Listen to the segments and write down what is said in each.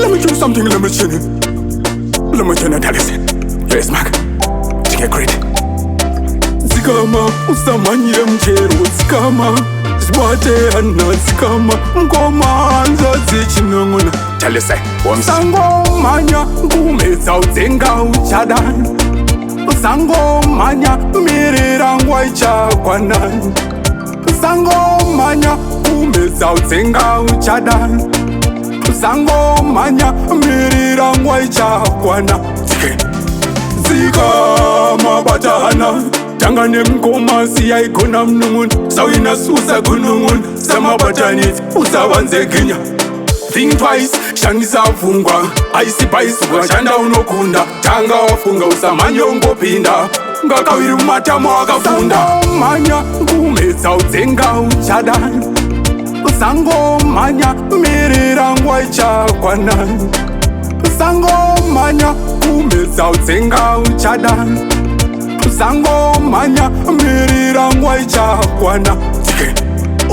Let me do something, let me tune in. Let me tune in, listen. Yes, Mark. Take great. Zikama, usamanyire mchero, zikama. Zibate hana zikama, ngoma anza zichinunguna. Listen, sango manya, ngumeza uzenga uchadani. Sango manya, mirira ngwaicha kwanani. Sango manya, ngumeza uzenga uchadani. Sango manya, mirira ngwaicha kwana. Zika mabatana, tangane mkoma siya ikona mnungun. Sawina susa kunungun, sama batanit, usawanze ginya. Think twice, shangisa fungwa. Aisi paisugwa, shanda unokunda. Tanga wafunga, usamanyo ngopinda. Ngakawiru matamo wakafunda. Sango manya, ngumeza uzenga uchadani. Sango manya, mirira ngwaicha kwanani. Sango manya, kumeza uzenga uchadani. Sango manya, mirira ngwaicha kwana.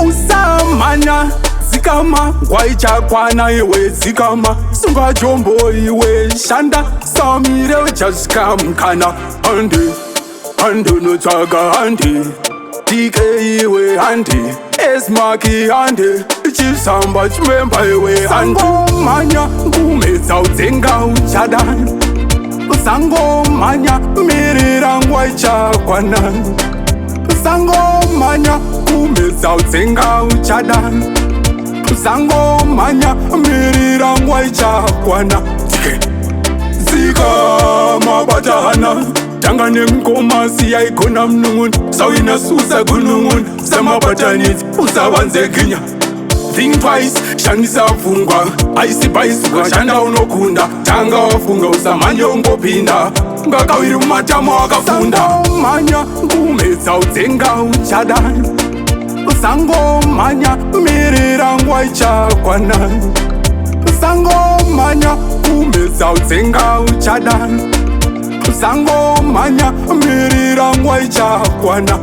Usamanya, zikama, ngwaicha kwana iwe zikama. Sunga jombo iwe shanda, samire uchazikamkana. Andi nutaga andi, dike iwe andi. Esmaki andi, chisamba chimemba iwe andi. Sango manya, ngumeza uzenga uchadani. Sango manya, mirira ngwaicha kwanani. Sango manya, kumeza uzenga uchadani. Sango manya, mirira ngwaicha kwana. Zika mabatana, tangane mkoma siya ikona mnungun. Sawina susa kunungun, sama batanit, usawanze ginya. Think twice, shangisa fungwa. Aisi paisugwa, shanda unokunda. Tanga wafunga, usamanyo ngopinda. Ngakawiru matamo wakafunda. Sango manya, ngumeza uzenga uchadani. Sango manya, mirira ngwaicha kwanani. Sango manya, ngumeza uzenga uchadani. Sango manya, mirira ngwaicha kwana.